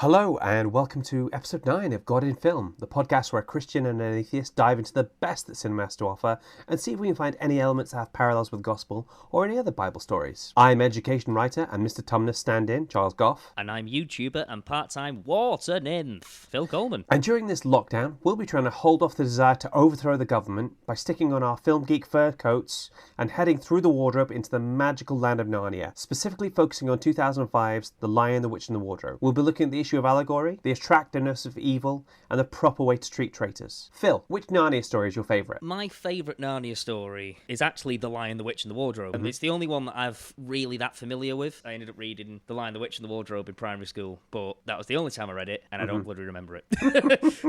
Hello and welcome to episode 9 of God in Film, the podcast where a Christian and an atheist dive into the best that cinema has to offer and see if we can find any elements that have parallels with the gospel or any other Bible stories. I'm education writer and Mr. Tumnus stand-in, Charles Goff. And I'm YouTuber and part-time water nymph, Phil Coleman. And during this lockdown, we'll be trying to hold off the desire to overthrow the government by sticking on our film geek fur coats and heading through the wardrobe into the magical land of Narnia, specifically focusing on 2005's The Lion, the Witch and the Wardrobe. We'll be looking at the issue of allegory, the attractiveness of evil, and the proper way to treat traitors. Phil, which Narnia story is your favourite? My favourite Narnia story is actually The Lion, the Witch and the Wardrobe. It's the only one that I've really that familiar with. I ended up reading The Lion, the Witch and the Wardrobe in primary school, but that was the only time I read it, and I don't bloody remember it.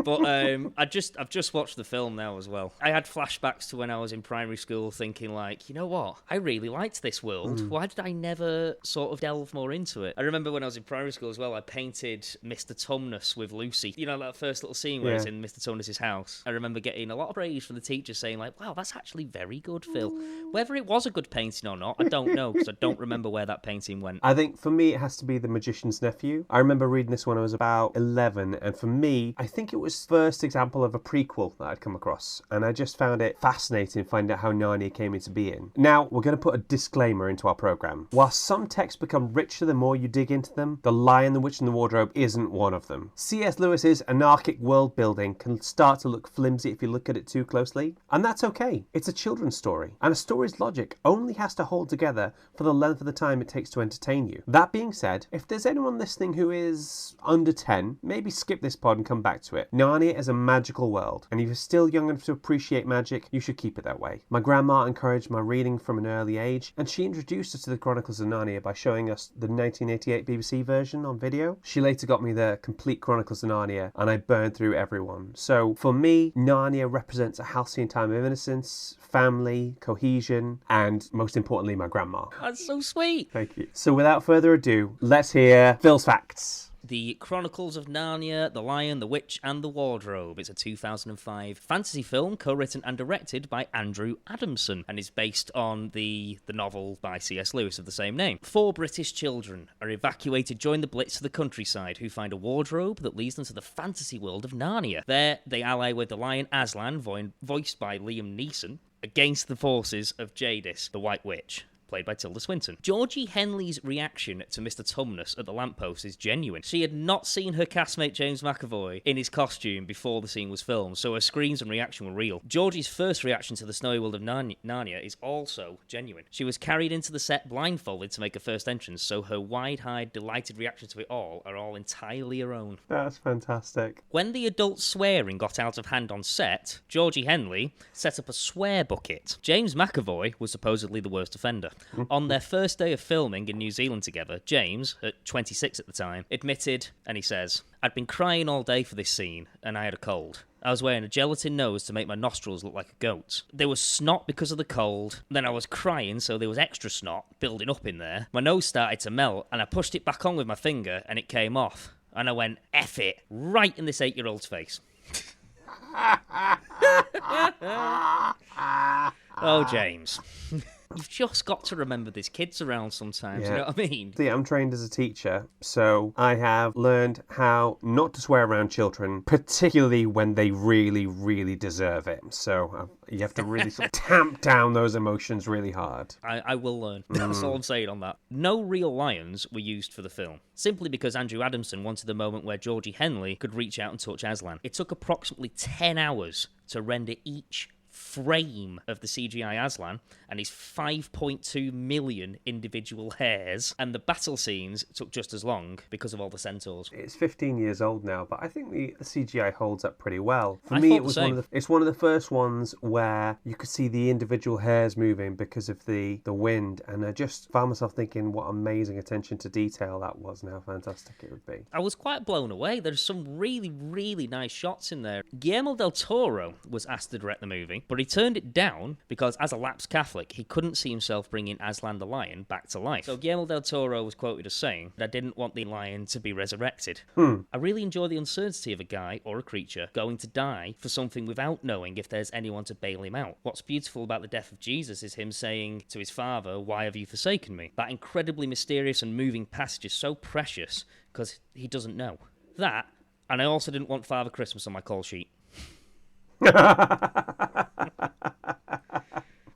But I've just watched the film now as well. I had flashbacks to when I was in primary school thinking like, you know what? I really liked this world. Why did I never sort of delve more into it? I remember when I was in primary school as well, I painted Mr. Tumnus with Lucy. You know, that first little scene where it's in Mr. Tumnus's house. I remember getting a lot of praise from the teacher saying like, wow, that's actually very good, Phil. Whether it was a good painting or not, I don't know, because I don't remember where that painting went. I think for me it has to be The Magician's Nephew. I remember reading this when I was about 11, and for me, I think it was the first example of a prequel that I'd come across, and I just found it fascinating finding out how Narnia came into being. Now, we're going to put a disclaimer into our programme. While some texts become richer the more you dig into them, The Lion, the Witch and the Wardrobe isn't one of them. C.S Lewis's anarchic world building can start to look flimsy if you look at it too closely, and that's okay. It's a children's story, and a story's logic only has to hold together for the length of the time it takes to entertain you. That being said, if there's anyone listening who is under 10, maybe skip this pod and come back to it. Narnia is a magical world, and if you're still young enough to appreciate magic, you should keep it that way. My grandma encouraged my reading from an early age, and she introduced us to the Chronicles of Narnia by showing us the 1988 BBC version on video. She later got me the complete Chronicles of Narnia, and I burned through everyone. So for me, Narnia represents a halcyon time of innocence, family, cohesion, and most importantly, my grandma. That's so sweet. Thank you. So without further ado, let's hear Phil's facts. The Chronicles of Narnia, The Lion, the Witch and the Wardrobe. It's a 2005 fantasy film co-written and directed by Andrew Adamson and is based on the novel by C.S Lewis of the same name. 4 British children are evacuated during the Blitz to the countryside who find a wardrobe that leads them to the fantasy world of Narnia. There, they ally with the lion Aslan, voiced by Liam Neeson, against the forces of Jadis, the White Witch, played by Tilda Swinton. Georgie Henley's reaction to Mr. Tumnus at the lamppost is genuine. She had not seen her castmate James McAvoy in his costume before the scene was filmed, so her screams and reaction were real. Georgie's first reaction to the snowy world of Narnia is also genuine. She was carried into the set blindfolded to make her first entrance, so her wide-eyed, delighted reaction to it all are all entirely her own. That's fantastic. When the adult swearing got out of hand on set, Georgie Henley set up a swear bucket. James McAvoy was supposedly the worst offender. On their first day of filming in New Zealand together, James, at 26 at the time, admitted, and he says, "I'd been crying all day for this scene, and I had a cold. I was wearing a gelatin nose to make my nostrils look like a goat's. There was snot because of the cold, then I was crying, so there was extra snot building up in there. My nose started to melt, and I pushed it back on with my finger, and it came off. And I went, F it, right in this 8-year-old's face." Oh, James. You've just got to remember there's kids around sometimes, you know what I mean? See, I'm trained as a teacher, so I have learned how not to swear around children, particularly when they really, really deserve it. So you have to really sort of tamp down those emotions really hard. I will learn. That's all I'm saying on that. No real lions were used for the film, simply because Andrew Adamson wanted the moment where Georgie Henley could reach out and touch Aslan. It took approximately 10 hours to render each frame of the CGI Aslan and his 5.2 million individual hairs, and the battle scenes took just as long because of all the centaurs. It's 15 years old now, but I think the CGI holds up pretty well. For me, it was it's one of the first ones where you could see the individual hairs moving because of the wind, and I just found myself thinking what amazing attention to detail that was and how fantastic it would be. I was quite blown away. There's some really, really nice shots in there. Guillermo del Toro was asked to direct the movie, but he turned it down because, as a lapsed Catholic, he couldn't see himself bringing Aslan the lion back to life. So Guillermo del Toro was quoted as saying, "I didn't want the lion to be resurrected." I really enjoy the uncertainty of a guy or a creature going to die for something without knowing if there's anyone to bail him out. What's beautiful about the death of Jesus is him saying to his father, "Why have you forsaken me?" That incredibly mysterious and moving passage is so precious because he doesn't know. That, and I also didn't want Father Christmas on my call sheet.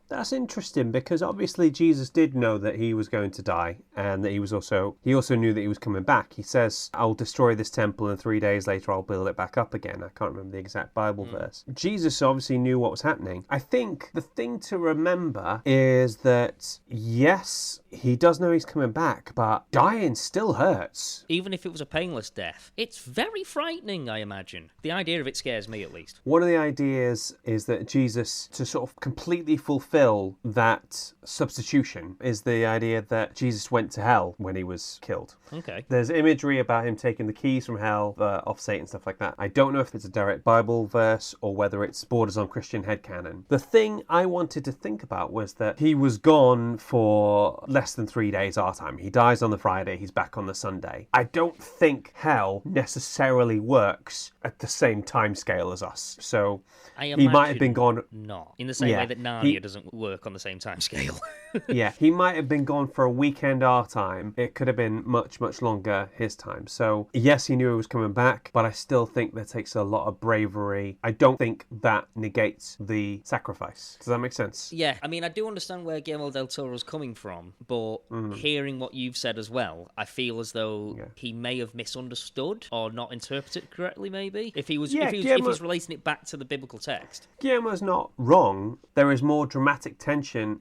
That's interesting because obviously Jesus did know that he was going to die and that he also knew that he was coming back. He says, I'll destroy this temple and 3 days later I'll build it back up again. I can't remember the exact Bible verse. Jesus obviously knew what was happening. I think the thing to remember is that, yes, he does know he's coming back, but dying still hurts. Even if it was a painless death, it's very frightening, I imagine. The idea of it scares me, at least. One of the ideas is that Jesus, to sort of completely fulfill that substitution, is the idea that Jesus went to hell when he was killed. Okay. There's imagery about him taking the keys from hell off Satan, stuff like that. I don't know if it's a direct Bible verse or whether it's borders on Christian headcanon. The thing I wanted to think about was that he was gone for less than 3 days our time. He dies on the Friday, he's back on the Sunday. I don't think hell necessarily works at the same time scale as us. So he might have been gone... Not. In the same way that Narnia doesn't work on the same time scale. Yeah, he might have been gone for a weekend our time. It could have been much, much longer his time. So, yes, he knew he was coming back, but I still think that takes a lot of bravery. I don't think that negates the sacrifice. Does that make sense? Yeah, I mean, I do understand where Guillermo del Toro's coming from, but hearing what you've said as well, I feel as though he may have misunderstood or not interpreted correctly, maybe. If he's relating it back to the biblical text. Guillermo's not wrong. There is more dramatic tension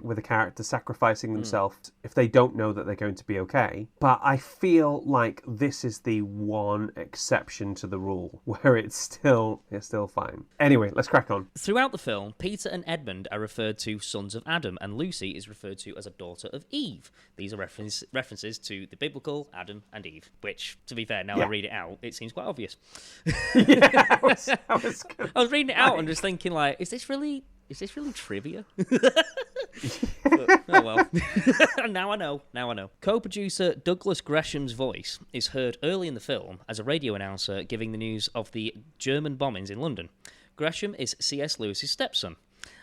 with a character sacrificing themselves if they don't know that they're going to be okay. But I feel like this is the one exception to the rule where it's still fine. Anyway, let's crack on. Throughout the film, Peter and Edmund are referred to sons of Adam, and Lucy is referred to as a daughter of Eve. These are references to the biblical Adam and Eve, which, to be fair, now I read it out, it seems quite obvious. I was reading it out and just thinking, like, is this really trivia? Oh well. Now I know. Co-producer Douglas Gresham's voice is heard early in the film as a radio announcer giving the news of the German bombings in London. Gresham is C.S. Lewis's stepson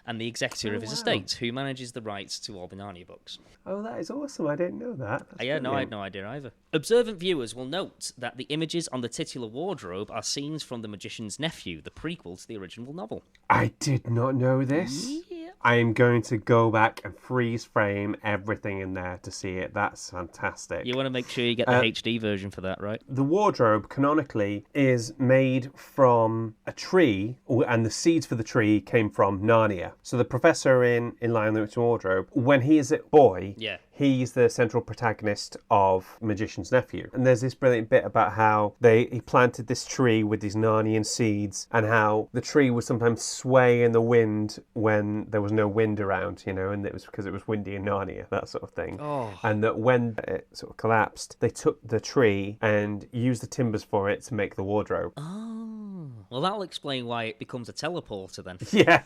and the executor of his estate, who manages the rights to all the Narnia books. Oh, that is awesome. I didn't know that. No, I had no idea either. Observant viewers will note that the images on the titular wardrobe are scenes from The Magician's Nephew, the prequel to the original novel. I did not know this. Yeah. I am going to go back and freeze frame everything in there to see it. That's fantastic. You want to make sure you get the HD version for that, right? The wardrobe, canonically, is made from a tree, and the seeds for the tree came from Narnia. So the professor in Lion, the Witch and Wardrobe, when he is a boy, he's the central protagonist of Magician's Nephew. And there's this brilliant bit about how he planted this tree with these Narnian seeds, and how the tree would sometimes sway in the wind when there was no wind around, and it was because it was windy in Narnia, that sort of thing. Oh. And that when it sort of collapsed, they took the tree and used the timbers for it to make the wardrobe. Oh. Well, that'll explain why it becomes a teleporter then. Yeah.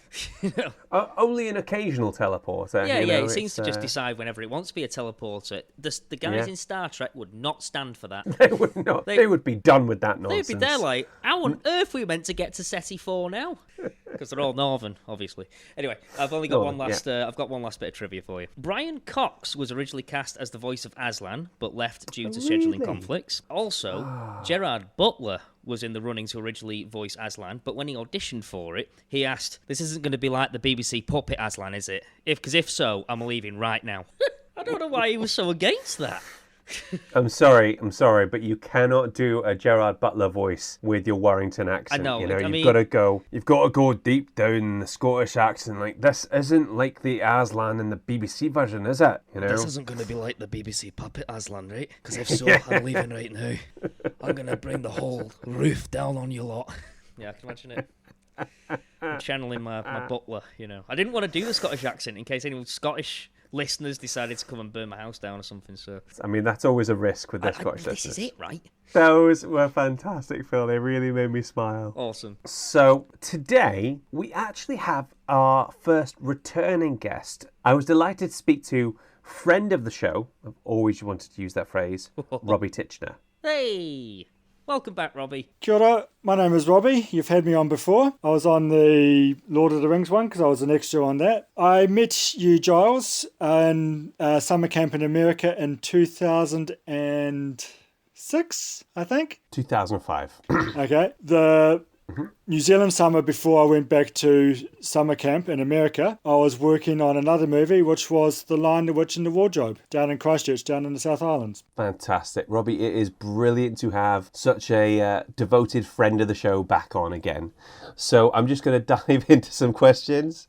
Only an occasional teleporter. Yeah, it seems to just decide whenever it wants to be a teleporter. The guys in Star Trek would not stand for that. They would not. They would be done with that nonsense. They'd be there like, how on earth are we meant to get to SETI 4 now? Because they're all Northern, obviously. Anyway, I've only got I've got one last bit of trivia for you. Brian Cox was originally cast as the voice of Aslan, but left due to scheduling conflicts. Also, Gerard Butler was in the running to originally voice Aslan, but when he auditioned for it, he asked, "This isn't going to be like the BBC puppet Aslan, is it? Because if so, I'm leaving right now." I don't know why he was so against that. I'm sorry, but you cannot do a Gerard Butler voice with your Warrington accent. I know. You've got to go deep down in the Scottish accent. Like, this isn't like the Aslan in the BBC version, is it? This isn't going to be like the BBC puppet Aslan, right? Because if so, I'm leaving right now. I'm going to bring the whole roof down on you lot. Yeah, I can imagine it. I'm channeling my butler, I didn't want to do the Scottish accent in case any Scottish listeners decided to come and burn my house down or something. So I mean, that's always a risk with the Scottish listeners. This is it, right? Those were fantastic, Phil. They really made me smile. Awesome. So today we actually have our first returning guest. I was delighted to speak to friend of the show. I've always wanted to use that phrase, Robbie Titchener. Hey! Welcome back, Robbie. Kia ora, my name is Robbie. You've had me on before. I was on the Lord of the Rings one because I was an extra on that. I met you, Giles, in summer camp in America in 2006. 2006, I think. 2005. Okay. The New Zealand summer before I went back to summer camp in America, I was working on another movie, which was The Lion, the Witch and the Wardrobe, down in Christchurch, down in the South Islands. Fantastic. Robbie, it is brilliant to have such a devoted friend of the show back on again. So I'm just going to dive into some questions.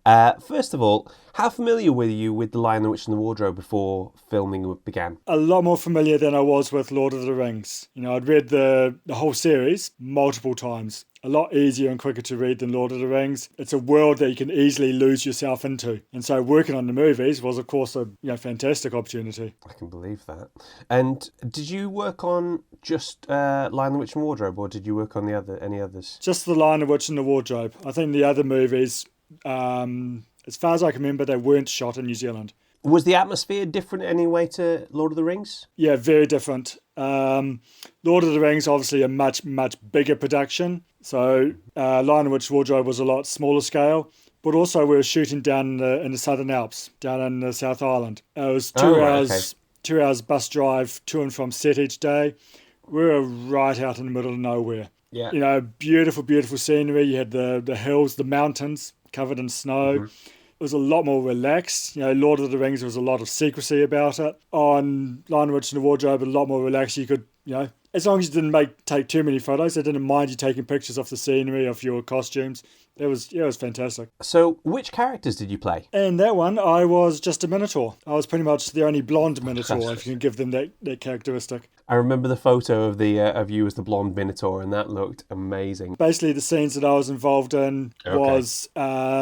First of all, how familiar were you with The Lion, the Witch and the Wardrobe before filming began? A lot more familiar than I was with Lord of the Rings. You know, I'd read the whole series multiple times. A lot easier and quicker to read than Lord of the Rings. It's a world that you can easily lose yourself into. And so working on the movies was, of course, a fantastic opportunity. I can believe that. And did you work on just Lion, the Witch and Wardrobe, or did you work on any others? Just The Lion, the Witch and the Wardrobe. I think the other movies, as far as I can remember, they weren't shot in New Zealand. Was the atmosphere different anyway to Lord of the Rings? Yeah, very different. Lord of the Rings, obviously a much, much bigger production. So Lion, the Witch, Wardrobe was a lot smaller scale. But also we were shooting down in the Southern Alps, down in the South Island. It was 2 hours bus drive to and from set each day. We were right out in the middle of nowhere. Yeah. You know, beautiful, beautiful scenery. You had the hills, the mountains covered in snow. Mm-hmm. It was a lot more relaxed. You know, Lord of the Rings, there was a lot of secrecy about it. On Lion, the Witch and the Wardrobe, a lot more relaxed. You could, you know, as long as you didn't take too many photos, they didn't mind you taking pictures of the scenery, of your costumes. It was fantastic. So, which characters did you play? In that one, I was just a minotaur. I was pretty much the only blonde minotaur, if you can give them that characteristic. I remember the photo of of you as the blonde minotaur, and that looked amazing. Basically, the scenes that I was involved in was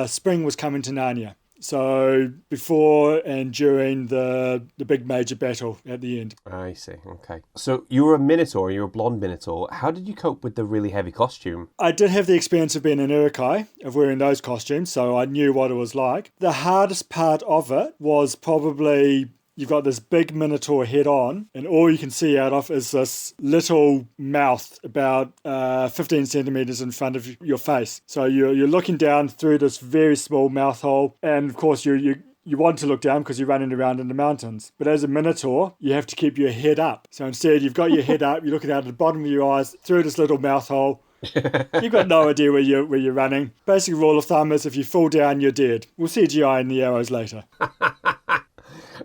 spring was coming to Narnia. So before and during the big major battle at the end. I see, okay. So you were a minotaur, you were a blonde minotaur. How did you cope with the really heavy costume? I did have the experience of being an Urukai, of wearing those costumes, so I knew what it was like. The hardest part of it was probably... You've got this big minotaur head on, and all you can see out of is this little mouth about 15 centimeters in front of your face. So you're looking down through this very small mouth hole, and of course you want to look down because you're running around in the mountains. But as a minotaur, you have to keep your head up. So instead, you've got your head up, you're looking out at the bottom of your eyes through this little mouth hole. You've got no idea where you're running. Basic rule of thumb is if you fall down, you're dead. We'll CGI in the arrows later.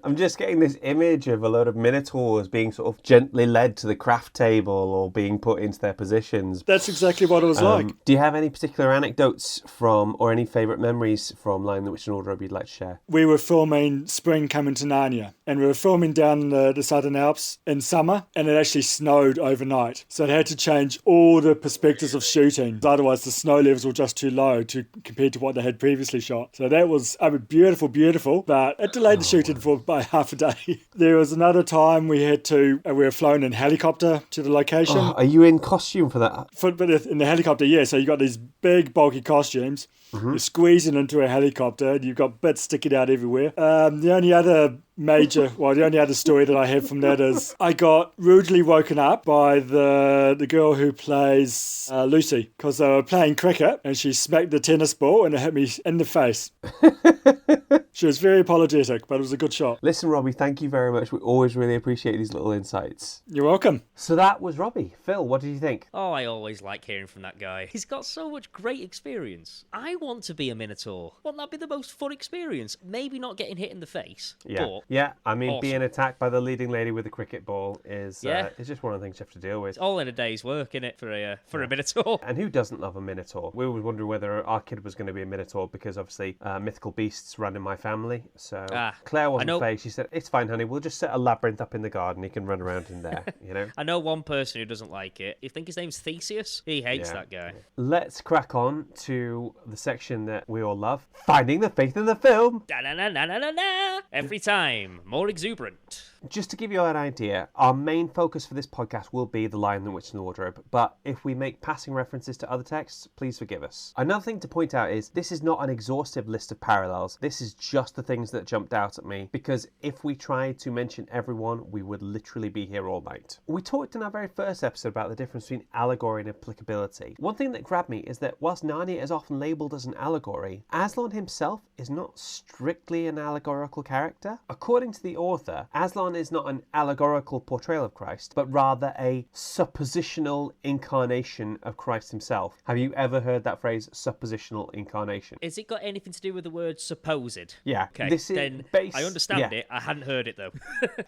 I'm just getting this image of a load of minotaurs being sort of gently led to the craft table or being put into their positions. That's exactly what it was like. Do you have any particular anecdotes or any favourite memories from Lion, the Witch and Wardrobe you'd like to share? We were filming Spring Coming to Narnia, and we were filming down the Southern Alps in summer, and it actually snowed overnight. So it had to change all the perspectives of shooting. Otherwise, the snow levels were just too low compared to what they had previously shot. So that was beautiful, beautiful, but it delayed the shooting for by half a day. There was another time we were flown in helicopter to the location. Oh, are you in costume for that? In the helicopter, yeah. So you got these big, bulky costumes. Mm-hmm. You're squeezing into a helicopter, and you've got bits sticking out everywhere. The only other story that I have from that is I got rudely woken up by the girl who plays Lucy, because they were playing cricket, and she smacked the tennis ball, and it hit me in the face. She was very apologetic, but it was a good shot. Listen, Robbie, thank you very much. We always really appreciate these little insights. You're welcome. So that was Robbie. Phil, what did you think? Oh, I always like hearing from that guy. He's got so much great experience. I want to be a minotaur. Wouldn't that be the most fun experience? Maybe not getting hit in the face, but I mean, awesome. Being attacked by the leading lady with a cricket ball is just one of the things you have to deal with. It's all in a day's work, innit, for a minotaur. And who doesn't love a minotaur? We were wondering whether our kid was going to be a minotaur because obviously mythical beasts run in my family. So Claire wasn't phased. She said, "It's fine, honey. We'll just set a labyrinth up in the garden. You can run around in there." You know. I know one person who doesn't like it. You think his name's Theseus? He hates that guy. Let's crack on to the section that we all love: finding the faith in the film. Da-na-na-na-na-na-na. Every time, more exuberant. Just to give you an idea, our main focus for this podcast will be The Lion, the Witch and the Wardrobe, but if we make passing references to other texts, please forgive us. Another thing to point out is this is not an exhaustive list of parallels. This is just just the things that jumped out at me, because if we tried to mention everyone, we would literally be here all night. We talked in our very first episode about the difference between allegory and applicability. One thing that grabbed me is that whilst Narnia is often labelled as an allegory, Aslan himself is not strictly an allegorical character. According to the author, Aslan is not an allegorical portrayal of Christ, but rather a suppositional incarnation of Christ himself. Have you ever heard that phrase, suppositional incarnation? Has it got anything to do with the word supposed? Yeah. Okay, This is then based, I understand it. I hadn't heard it, though.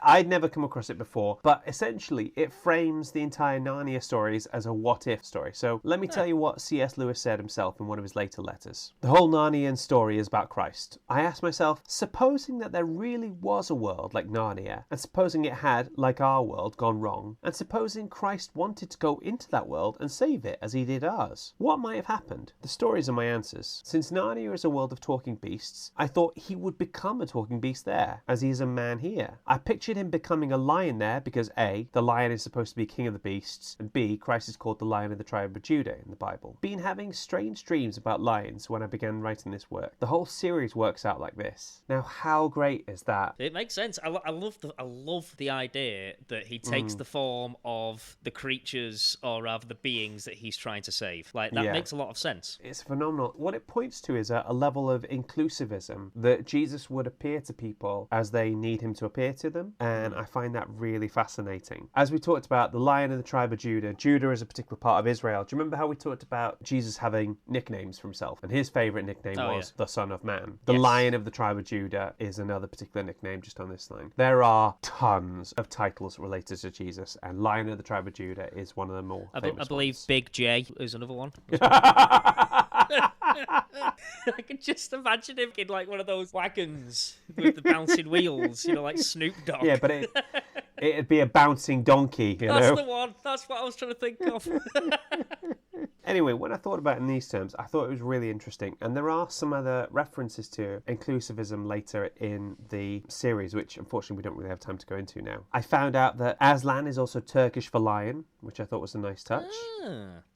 I'd never come across it before, but essentially it frames the entire Narnia stories as a what-if story. So let me tell you what C.S Lewis said himself in one of his later letters. The whole Narnian story is about Christ. I asked myself, supposing that there really was a world like Narnia, and supposing it had, like our world, gone wrong, and supposing Christ wanted to go into that world and save it as he did ours, what might have happened? The stories are my answers. Since Narnia is a world of talking beasts, I thought he would become a talking beast there, as he is a man here. I pictured him becoming a lion there because A, the lion is supposed to be king of the beasts, and B, Christ is called the Lion of the tribe of Judah in the Bible. Been having strange dreams about lions when I began writing this work. The whole series works out like this. Now, how great is that? It makes sense. I love the idea that he takes the form of the creatures, or rather the beings that he's trying to save. Like, that makes a lot of sense. It's phenomenal. What it points to is a level of inclusivism, that Jesus would appear to people as they need him to appear to them, and I find that really fascinating. As we talked about the Lion of the tribe of Judah, Judah is a particular part of Israel. Do you remember how we talked about Jesus having nicknames for himself? And his favourite nickname was the Son of Man. The Lion of the tribe of Judah is another particular nickname just on this line. There are tons of titles related to Jesus, and Lion of the tribe of Judah is one of the more famous I believe ones. Big J is another one. I can just imagine him in like one of those wagons with the bouncing wheels, like Snoop Dogg. Yeah, but it'd be a bouncing donkey, That's the one. That's what I was trying to think of. Anyway, when I thought about it in these terms, I thought it was really interesting. And there are some other references to inclusivism later in the series, which unfortunately we don't really have time to go into now. I found out that Aslan is also Turkish for lion, which I thought was a nice touch.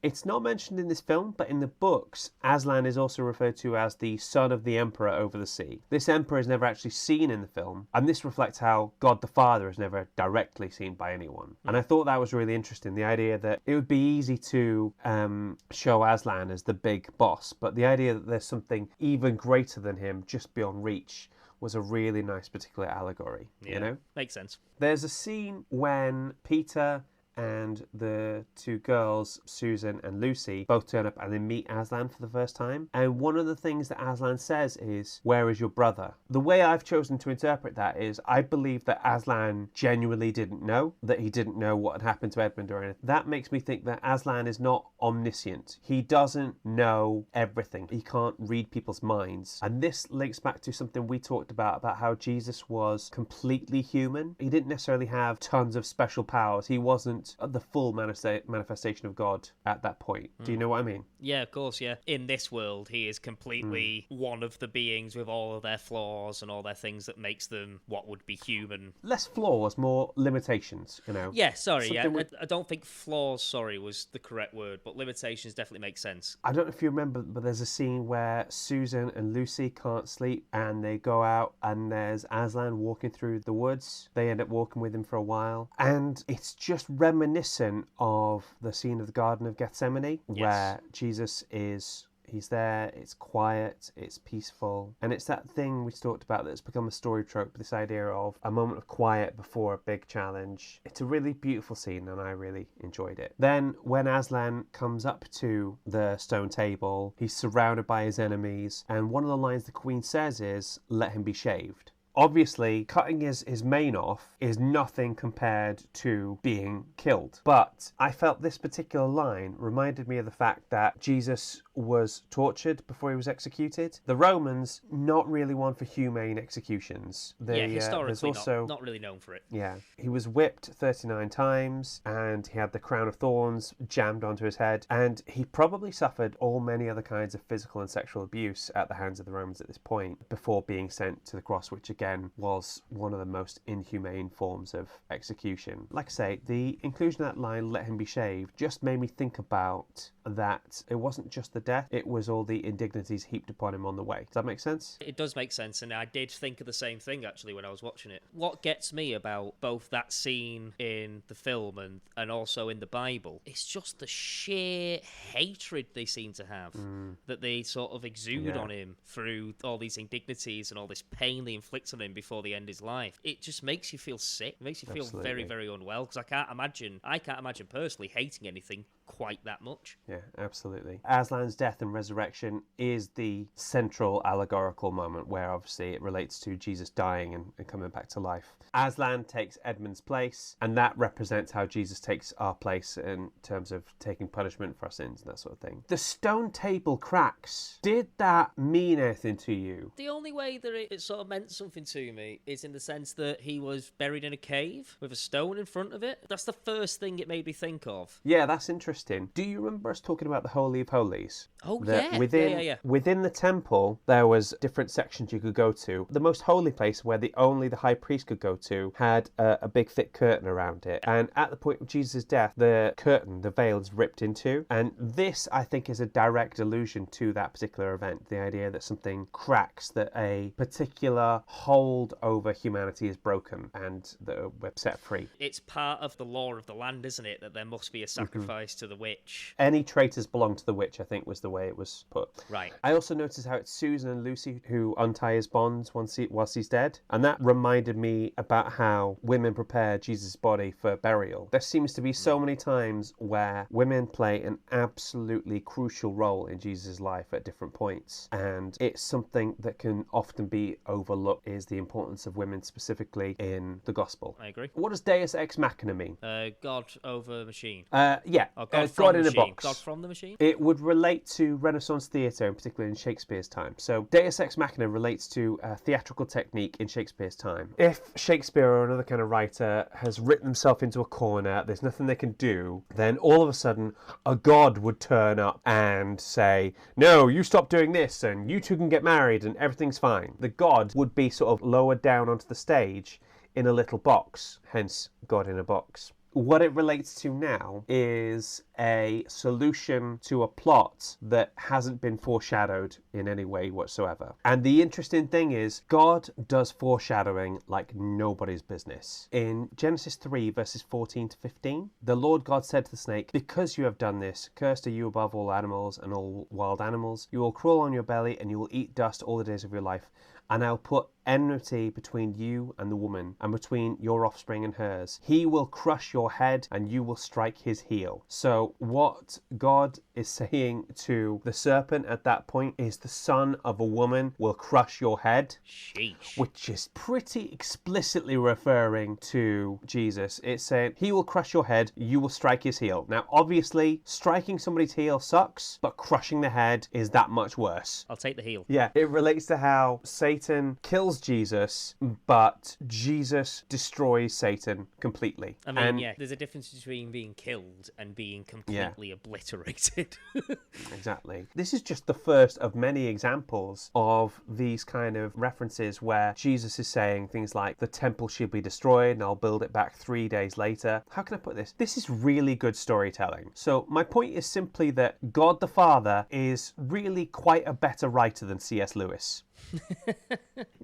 It's not mentioned in this film, but in the books, Aslan is also referred to as the son of the emperor over the sea. This emperor is never actually seen in the film, and this reflects how God the Father is never directly seen by anyone. And I thought that was really interesting, the idea that it would be easy to show Aslan as the big boss, but the idea that there's something even greater than him just beyond reach was a really nice particular allegory, you know? Makes sense. There's a scene when Peter and the two girls, Susan and Lucy, both turn up and they meet Aslan for the first time. And one of the things that Aslan says is, "Where is your brother?" The way I've chosen to interpret that is, I believe that Aslan genuinely didn't know, that he didn't know what had happened to Edmund or anything. That makes me think that Aslan is not omniscient. He doesn't know everything. He can't read people's minds. And this links back to something we talked about how Jesus was completely human. He didn't necessarily have tons of special powers. He wasn't the full manifestation of God at that point. Do you know what I mean? Yeah, of course, yeah. In this world, he is completely one of the beings with all of their flaws and all their things that makes them what would be human. Less flaws, more limitations, you know? Yeah, sorry, I don't think flaws, was the correct word, but limitations definitely make sense. I don't know if you remember, but there's a scene where Susan and Lucy can't sleep and they go out and there's Aslan walking through the woods. They end up walking with him for a while. And it's just reminiscent of the scene of the Garden of Gethsemane, where Jesus he's there, it's quiet, it's peaceful, and it's that thing we talked about that's become a story trope, this idea of a moment of quiet before a big challenge. It's a really beautiful scene and I really enjoyed it. Then when Aslan comes up to the stone table, he's surrounded by his enemies, and one of the lines the Queen says is, "Let him be shaved." Obviously, cutting his mane off is nothing compared to being killed. But I felt this particular line reminded me of the fact that Jesus was tortured before he was executed. The Romans, not really one for humane executions. Historically not really known for it. Yeah. He was whipped 39 times and he had the crown of thorns jammed onto his head, and he probably suffered all many other kinds of physical and sexual abuse at the hands of the Romans at this point before being sent to the cross, which again was one of the most inhumane forms of execution. Like I say, the inclusion of that line, "Let him be shaved," just made me think about that it wasn't just the death, it was all the indignities heaped upon him on the way. Does that make sense? It does make sense, and I did think of the same thing actually when I was watching it. What gets me about both that scene in the film and also in the Bible is just the sheer hatred they seem to have, that they sort of exude on him through all these indignities and all this pain they inflict on him before they end his life. It just makes you feel sick. It makes you feel very, very unwell, because I can't imagine personally hating anything quite that much. Yeah, absolutely. Aslan's death and resurrection is the central allegorical moment where obviously it relates to Jesus dying and coming back to life. Aslan takes Edmund's place, and that represents how Jesus takes our place in terms of taking punishment for our sins and that sort of thing. The stone table cracks. Did that mean anything to you? The only way that it sort of meant something to me is in the sense that he was buried in a cave with a stone in front of it. That's the first thing it made me think of. Yeah, that's interesting. Do you remember us talking about the Holy of Holies? Oh, that yeah. Within the temple, there was different sections you could go to. The most holy place, where only the high priest could go to, had a big thick curtain around it. And at the point of Jesus' death, the curtain, the veil, is ripped into. And this, I think, is a direct allusion to that particular event. The idea that something cracks, that a particular hold over humanity is broken and that we're set free. It's part of the law of the land, isn't it? That there must be a sacrifice to the witch. Any traitors belong to the witch, I think was the way it was put. Right. I also noticed how it's Susan and Lucy who untie his bonds whilst he's dead. And that reminded me about how women prepare Jesus' body for burial. There seems to be so many times where women play an absolutely crucial role in Jesus' life at different points. And it's something that can often be overlooked, is the importance of women specifically in the gospel. I agree. What does Deus Ex Machina mean? God over machine. Yeah. Or God from God the in a machine. box. God from the machine? It would relate to Renaissance theatre, in particular in Shakespeare's time. So Deus Ex Machina relates to a theatrical technique in Shakespeare's time. If Shakespeare or another kind of writer has written himself into a corner, there's nothing they can do, then all of a sudden a god would turn up and say, no, you stop doing this and you two can get married and everything's fine. The god would be sort of lowered down onto the stage in a little box, hence God in a box. What it relates to now is a solution to a plot that hasn't been foreshadowed in any way whatsoever. And the interesting thing is, God does foreshadowing like nobody's business. In Genesis 3, verses 14 to 15, the Lord God said to the snake, because you have done this, cursed are you above all animals and all wild animals. You will crawl on your belly and you will eat dust all the days of your life. And I'll put enmity between you and the woman, and between your offspring and hers. He will crush your head, and you will strike his heel. So what God is saying to the serpent at that point is the son of a woman will crush your head. Sheesh. Which is pretty explicitly referring to Jesus. It's saying, he will crush your head, you will strike his heel. Now, obviously, striking somebody's heel sucks, but crushing the head is that much worse. I'll take the heel. Yeah, it relates to how Satan kills Jesus, but Jesus destroys Satan completely. I mean, there's a difference between being killed and being completely obliterated. Exactly. This is just the first of many examples of these kind of references where Jesus is saying things like, the temple should be destroyed and I'll build it back 3 days later. How can I put this? This is really good storytelling. So my point is simply that God the Father is really quite a better writer than C.S. Lewis.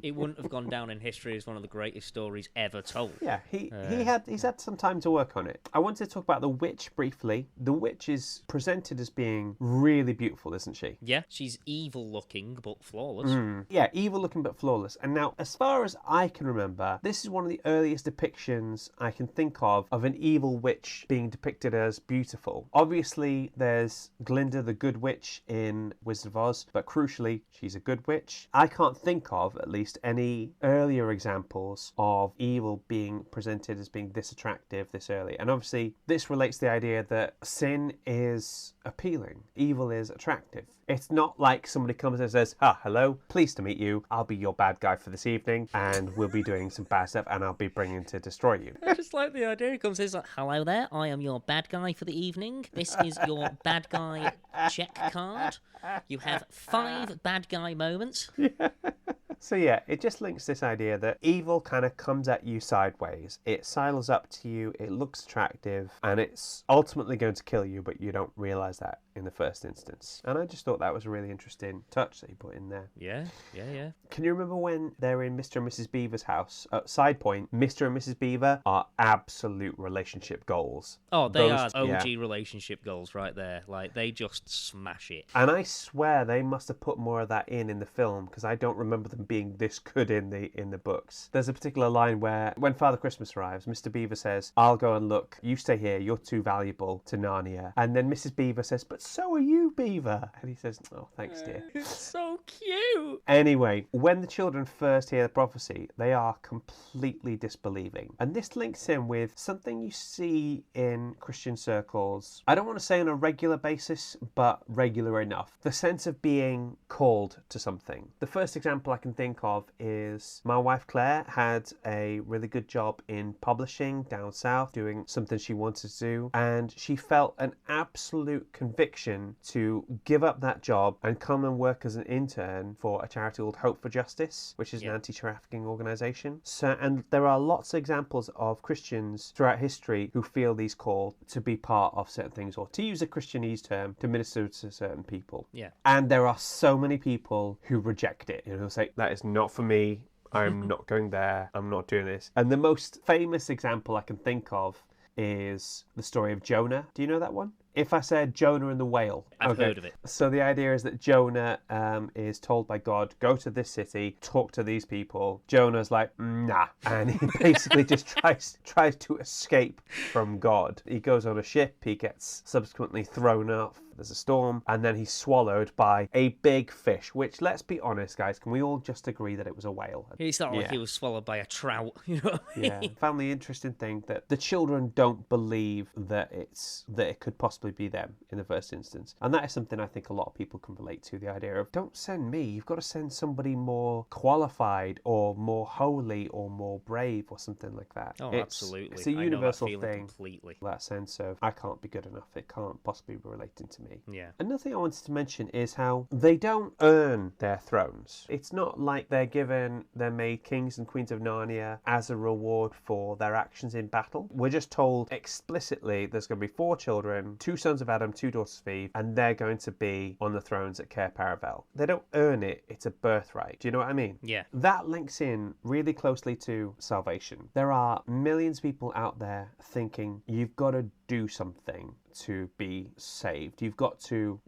It wouldn't have gone down in history as one of the greatest stories ever told. Yeah, he's had some time to work on it. I wanted to talk about the witch briefly. The witch is presented as being really beautiful, isn't she? Yeah, she's evil looking but flawless. Yeah, evil looking but flawless. And now, as far as I can remember, this is one of the earliest depictions I can think of an evil witch being depicted as beautiful. Obviously, there's Glinda the Good Witch in Wizard of Oz, but crucially, she's a good witch. I can't think of, at least, any earlier examples of evil being presented as being this attractive this early. And obviously, this relates to the idea that sin is appealing. Evil is attractive. It's not like somebody comes and says, hello, pleased to meet you. I'll be your bad guy for this evening and we'll be doing some bad stuff and I'll be bringing to destroy you. I just like the idea. He comes in, he's like, hello there, I am your bad guy for the evening. This is your bad guy check card. You have 5 bad guy moments. So yeah, it just links this idea that evil kind of comes at you sideways. It sidles up to you, it looks attractive, and it's ultimately going to kill you, but you don't realise that in the first instance. And I just thought that was a really interesting touch that he put in there. Yeah. Can you remember when they're in Mr. and Mrs. Beaver's house? Side point, Mr. and Mrs. Beaver are absolute relationship goals. Oh, they are Those- OG yeah. relationship goals right there. Like, they just smash it. And I swear they must have put more of that in the film, because I don't remember them being this good in the books. There's a particular line where, when Father Christmas arrives, Mr. Beaver says, "I'll go and look. You stay here. You're too valuable to Narnia." And then Mrs. Beaver says, "But so are you, Beaver." And he says, "Oh, thanks, dear." It's so cute. Anyway, when the children first hear the prophecy, they are completely disbelieving. And this links in with something you see in Christian circles. I don't want to say on a regular basis, but regular enough. The sense of being called to something. The first example I can think of is my wife Claire had a really good job in publishing down south, doing something she wanted to do, and she felt an absolute conviction to give up that job and come and work as an intern for a charity called Hope for Justice, which is an anti-trafficking organisation. So, and there are lots of examples of Christians throughout history who feel these called to be part of certain things, or to use a Christianese term, to minister to certain people. Yeah. And there are so many people who reject it, who say, "That is not for me. I'm not going there. I'm not doing this." And the most famous example I can think of is the story of Jonah. Do you know that one? If I said Jonah and the whale. I've heard of it. So the idea is that Jonah is told by God, "Go to this city, talk to these people." Jonah's like, "Nah." And he basically just tries to escape from God. He goes on a ship, he gets subsequently thrown off. There's a storm, and then he's swallowed by a big fish, which, let's be honest, guys, can we all just agree that it was a whale? It's not like he was swallowed by a trout, you know what I mean? Yeah. Found the interesting thing that the children don't believe that it could possibly be them in the first instance. And that is something I think a lot of people can relate to, the idea of, don't send me, you've got to send somebody more qualified or more holy or more brave or something like that. Oh, absolutely. It's a universal I know that feeling thing. completely. That sense of, I can't be good enough, it can't possibly be relating to me. Yeah. Another thing I wanted to mention is how they don't earn their thrones. It's not like they're made kings and queens of Narnia as a reward for their actions in battle. We're just told explicitly there's going to be 4 children, 2 sons of Adam, 2 daughters of Eve, and they're going to be on the thrones at Cair Paravel. They don't earn it, it's a birthright. Do you know what I mean? Yeah. That links in really closely to salvation. There are millions of people out there thinking you've got to do something to be saved. You've got to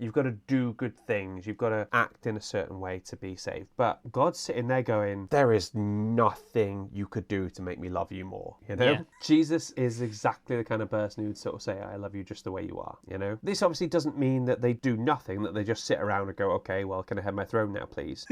do good things. You've got to act in a certain way to be saved. But God's sitting there going, there is nothing you could do to make me love you more. You know? Yeah. Jesus is exactly the kind of person who'd sort of say, "I love you just the way you are." You know? This obviously doesn't mean that they do nothing, that they just sit around and go, "Okay, well, can I have my throne now, please?"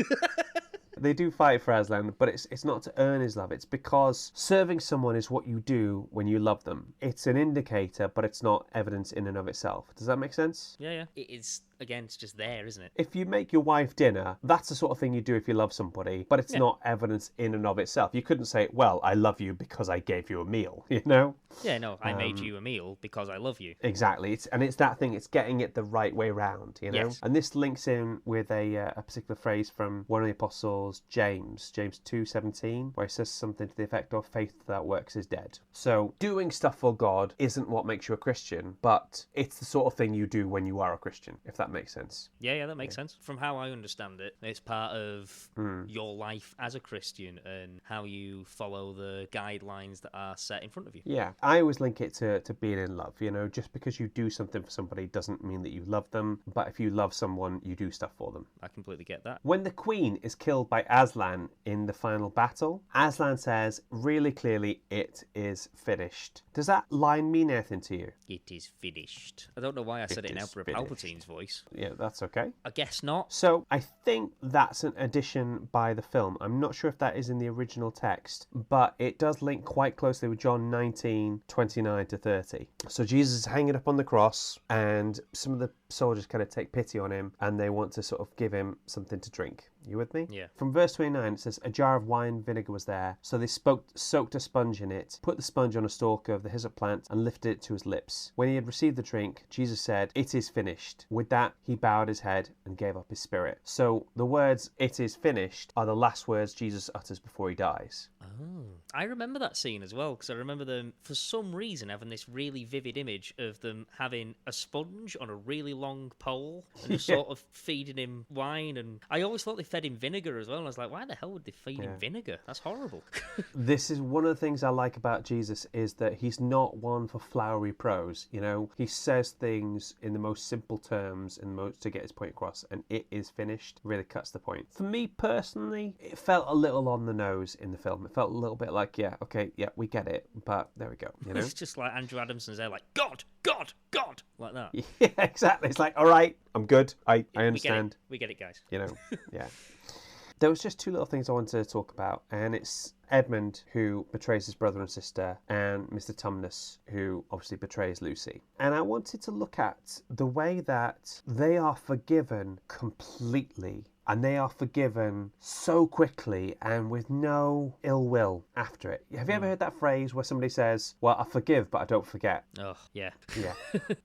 They do fight for Aslan, but it's not to earn his love. It's because serving someone is what you do when you love them. It's an indicator, but it's not evidence in and of itself. Does that make sense? Yeah. It is, again, it's just there, isn't it? If you make your wife dinner, that's the sort of thing you do if you love somebody, but it's not evidence in and of itself. You couldn't say, "Well, I love you because I gave you a meal," you know? Yeah, no, I made you a meal because I love you. Exactly. It's that thing. It's getting it the right way round, you know? Yes. And this links in with a particular phrase from one of the apostles, James 2:17, where he says something to the effect of, "Faith without works is dead." So doing stuff for God isn't what makes you a Christian, but it's the sort of thing you do when you are a Christian, if that makes sense. Yeah, that makes sense. From how I understand it, it's part of your life as a Christian and how you follow the guidelines that are set in front of you. Yeah, I always link it to being in love. You know, just because you do something for somebody doesn't mean that you love them, but if you love someone, you do stuff for them. I completely get that. When the queen is killed by Aslan in the final battle, Aslan says really clearly, "It is finished." Does that line mean anything to you? It is finished. I don't know why I said it in is Emperor finished. Palpatine's voice. Yeah, that's okay. I guess not. So I think that's an addition by the film. I'm not sure if that is in the original text, but it does link quite closely with John 19:29 to 30. So Jesus is hanging up on the cross, and some of the soldiers kind of take pity on him, and they want to sort of give him something to drink. You with me? Yeah. From verse 29, it says, "A jar of wine vinegar was there. So they soaked a sponge in it, put the sponge on a stalk of the hyssop plant, and lifted it to his lips. When he had received the drink, Jesus said, 'It is finished.' With that, he bowed his head and gave up his spirit." So the words, "It is finished," are the last words Jesus utters before he dies. Oh. I remember that scene as well, because I remember them, for some reason, having this really vivid image of them having a sponge on a really long pole and just sort of feeding him wine. And I always thought they fed him vinegar as well. And I was like, why the hell would they feed him vinegar? That's horrible. This is one of the things I like about Jesus, is that he's not one for flowery prose. You know, he says things in the most simple terms and to get his point across, and it is finished. Really cuts the point. For me personally, it felt a little on the nose in the film. It felt a little bit like, yeah, okay, yeah, we get it, but there we go. You know, it's just like Andrew Adamson's there, like God, God, God, like that. Yeah, exactly. It's like, all right, I'm good. I understand. We get it, guys. You know, yeah. There was just two little things I wanted to talk about, and it's Edmund, who betrays his brother and sister, and Mr. Tumnus, who obviously betrays Lucy. And I wanted to look at the way that they are forgiven completely, and they are forgiven so quickly and with no ill will after it. Have you ever heard that phrase where somebody says, well, I forgive, but I don't forget? Oh, yeah. Yeah.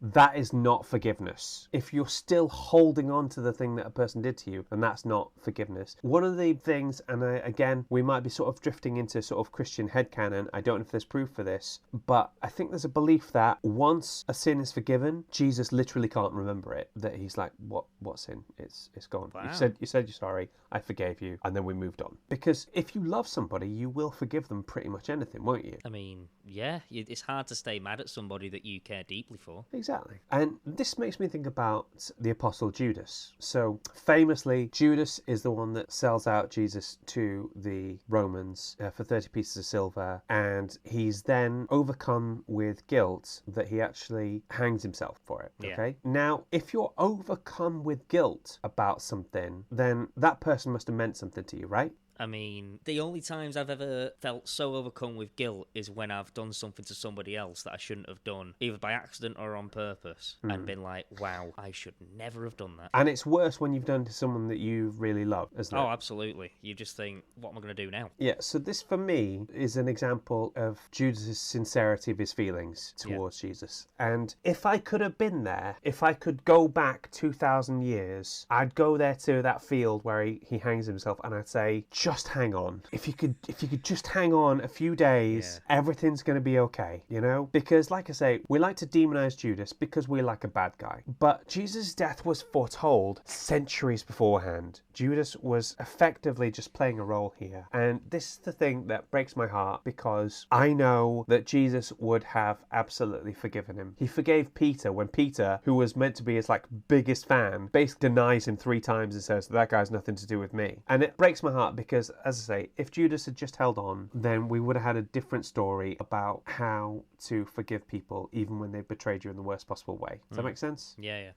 That is not forgiveness. If you're still holding on to the thing that a person did to you, then that's not forgiveness. One of the things, and again, we might be sort of drifting into sort of Christian headcanon. I don't know if there's proof for this, but I think there's a belief that once a sin is forgiven, Jesus literally can't remember it. That he's like, what sin? It's gone. Wow. You said you're sorry, I forgave you, and then we moved on. Because if you love somebody, you will forgive them pretty much anything, won't you? I mean, yeah, it's hard to stay mad at somebody that you care deeply for. Exactly. And this makes me think about the Apostle Judas. So famously, Judas is the one that sells out Jesus to the Romans for 30 pieces of silver, and he's then overcome with guilt that he actually hangs himself for it. Yeah. Okay? Now, if you're overcome with guilt about something, then that person must have meant something to you, right? I mean, the only times I've ever felt so overcome with guilt is when I've done something to somebody else that I shouldn't have done, either by accident or on purpose, and been like, wow, I should never have done that. And it's worse when you've done to someone that you really love, isn't it? Oh, absolutely. You just think, what am I going to do now? Yeah, so this for me is an example of Judas' sincerity of his feelings towards Jesus. And if I could have been there, if I could go back 2,000 years, I'd go there to that field where he hangs himself, and I'd say, just hang on. If you could just hang on a few days, everything's going to be okay, you know? Because like I say, we like to demonize Judas because we like a bad guy. But Jesus' death was foretold centuries beforehand. Judas was effectively just playing a role here. And this is the thing that breaks my heart, because I know that Jesus would have absolutely forgiven him. He forgave Peter when Peter, who was meant to be his like biggest fan, basically denies him 3 times and says, that guy's nothing to do with me. And it breaks my heart because, as I say, if Judas had just held on, then we would have had a different story about how to forgive people even when they betrayed you in the worst possible way. Does that make sense? Yeah.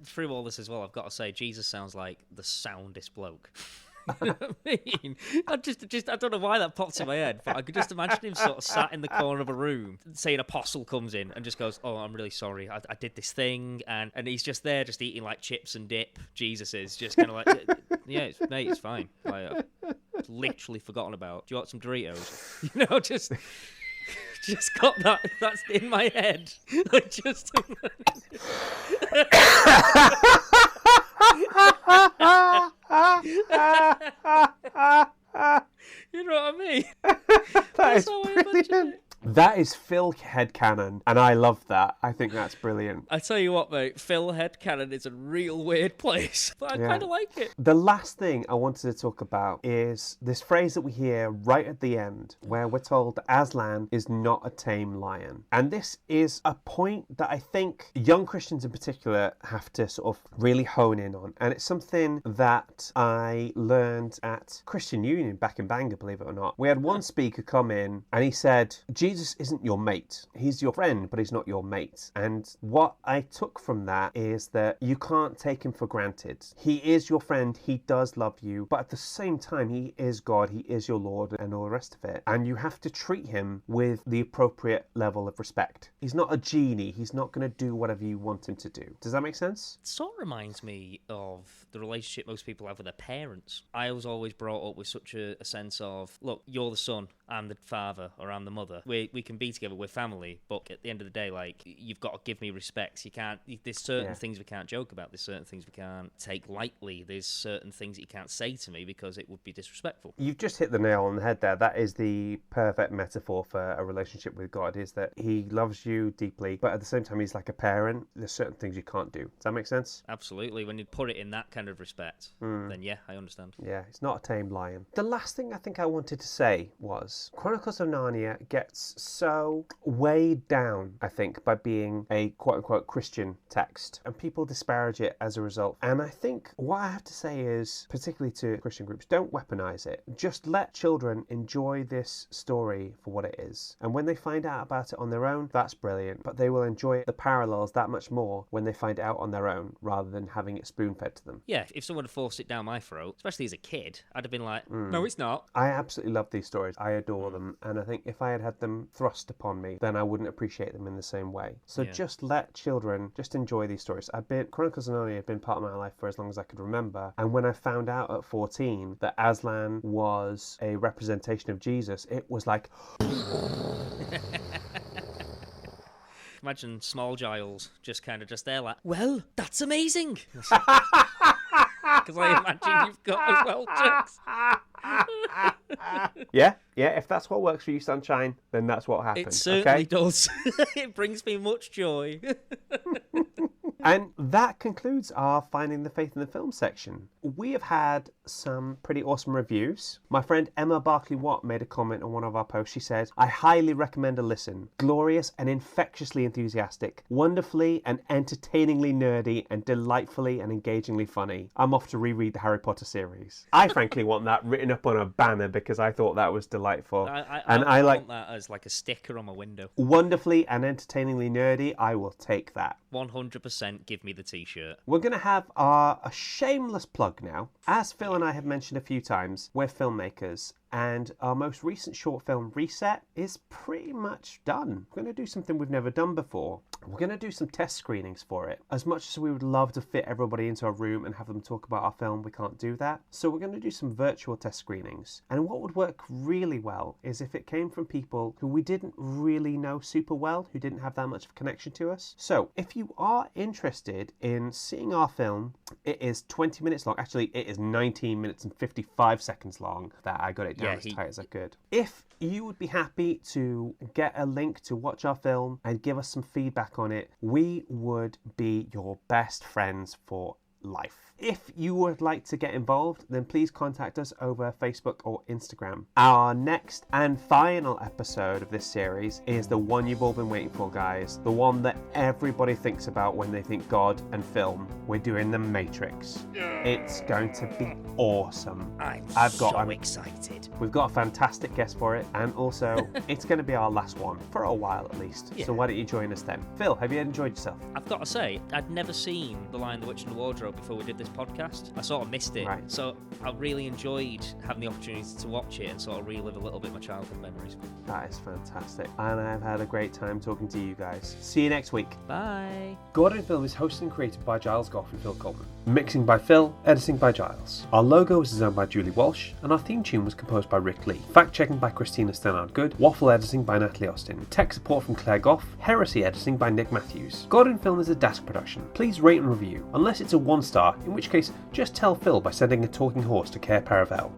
Through all this as well, I've got to say, Jesus sounds like the soundest bloke. You know what I mean? I don't know why that popped in my head, but I could just imagine him sort of sat in the corner of a room, say an apostle comes in and just goes, oh, I'm really sorry, I did this thing, and he's just there just eating like chips and dip. Jesus is just kind of like, yeah, mate, it's fine. Like, I've literally forgotten about. Do you want some Doritos? You know, just got that's in my head. Like, just you know what I mean? That's brilliant. That is Phil headcanon, and I love that. I think that's brilliant. I tell you what, mate, Phil headcanon is a real weird place, but I kind of like it. The last thing I wanted to talk about is this phrase that we hear right at the end, where we're told that Aslan is not a tame lion. And this is a point that I think young Christians in particular have to sort of really hone in on. And it's something that I learned at Christian Union back in Bangor, believe it or not. We had one speaker come in, and he said, Jesus isn't your mate. He's your friend, but he's not your mate. And what I took from that is that you can't take him for granted. He is your friend. He does love you. But at the same time, he is God. He is your Lord and all the rest of it. And you have to treat him with the appropriate level of respect. He's not a genie. He's not going to do whatever you want him to do. Does that make sense? It sort of reminds me of the relationship most people have with their parents. I was always brought up with such a sense of, look, you're the son, I'm the father, or I'm the mother. We're we can be together, we're family, but at the end of the day, like, you've got to give me respect. You can't. There's certain things we can't joke about. There's certain things we can't take lightly. There's certain things that you can't say to me because it would be disrespectful. You've just hit the nail on the head there. That is the perfect metaphor for a relationship with God, is that he loves you deeply, but at the same time, he's like a parent. There's certain things you can't do. Does that make sense? Absolutely. When you put it in that kind of respect, then yeah, I understand. Yeah, it's not a tamed lion. The last thing I think I wanted to say was Chronicles of Narnia gets so weighed down, I think, by being a quote-unquote Christian text, and people disparage it as a result. And I think what I have to say is, particularly to Christian groups, don't weaponize it. Just let children enjoy this story for what it is. And when they find out about it on their own, that's brilliant, but they will enjoy the parallels that much more when they find it out on their own, rather than having it spoon-fed to them. Yeah, if someone had forced it down my throat, especially as a kid, I'd have been like, no, it's not. I absolutely love these stories. I adore them. And I think if I had had them thrust upon me, then I wouldn't appreciate them in the same way. So just let children just enjoy these stories. Chronicles of Narnia have been part of my life for as long as I could remember. And when I found out at 14 that Aslan was a representation of Jesus, it was like... Imagine small Giles just there like, well, that's amazing. Because I imagine you've got as well, Jax. Yeah, if that's what works for you, Sunshine, then that's what happens. It certainly does. It brings me much joy. And that concludes our Finding the Faith in the Film section. We have had some pretty awesome reviews. My friend Emma Barclay-Watt made a comment on one of our posts. She says, I highly recommend a listen. Glorious and infectiously enthusiastic. Wonderfully and entertainingly nerdy and delightfully and engagingly funny. I'm off to reread the Harry Potter series. I frankly want that written up on a banner because I thought that was delightful. I want that as like a sticker on my window. Wonderfully and entertainingly nerdy. I will take that. 100% give me the t-shirt. We're going to have a shameless plug now. As Phil and I have mentioned a few times, we're filmmakers, and our most recent short film, Reset, is pretty much done. We're going to do something we've never done before. We're going to do some test screenings for it. As much as we would love to fit everybody into a room and have them talk about our film, we can't do that. So we're going to do some virtual test screenings. And what would work really well is if it came from people who we didn't really know super well, who didn't have that much of a connection to us. So if you are interested in seeing our film, it is 20 minutes long. Actually, it is 19 minutes and 55 seconds long. That I got it down as tight as I could. If you would be happy to get a link to watch our film and give us some feedback on it, we would be your best friends for life. If you would like to get involved, then please contact us over Facebook or Instagram. Our next and final episode of this series is the one you've all been waiting for, guys. The one that everybody thinks about when they think God and film. We're doing The Matrix. It's going to be awesome. I'm excited. We've got a fantastic guest for it, and also it's going to be our last one for a while at least. Yeah. So why don't you join us then? Phil, have you enjoyed yourself? I've got to say, I'd never seen The Lion, the Witch and the Wardrobe before we did this podcast. I sort of missed it. Right. So I really enjoyed having the opportunity to watch it and sort of relive a little bit my childhood memories. That is fantastic. And I've had a great time talking to you guys. See you next week. Bye. God in Film is hosted and created by Giles Goff and Phil Coleman. Mixing by Phil, editing by Giles. Our logo was designed by Julie Walsh, and our theme tune was composed by Rick Lee. Fact-checking by Christina Stannard-Good. Waffle editing by Natalie Austin. Tech support from Claire Goff. Heresy editing by Nick Matthews. God in Film is a Dask production. Please rate and review, unless it's a 1-star, in which case just tell Phil by sending a talking horse to Care Paravel.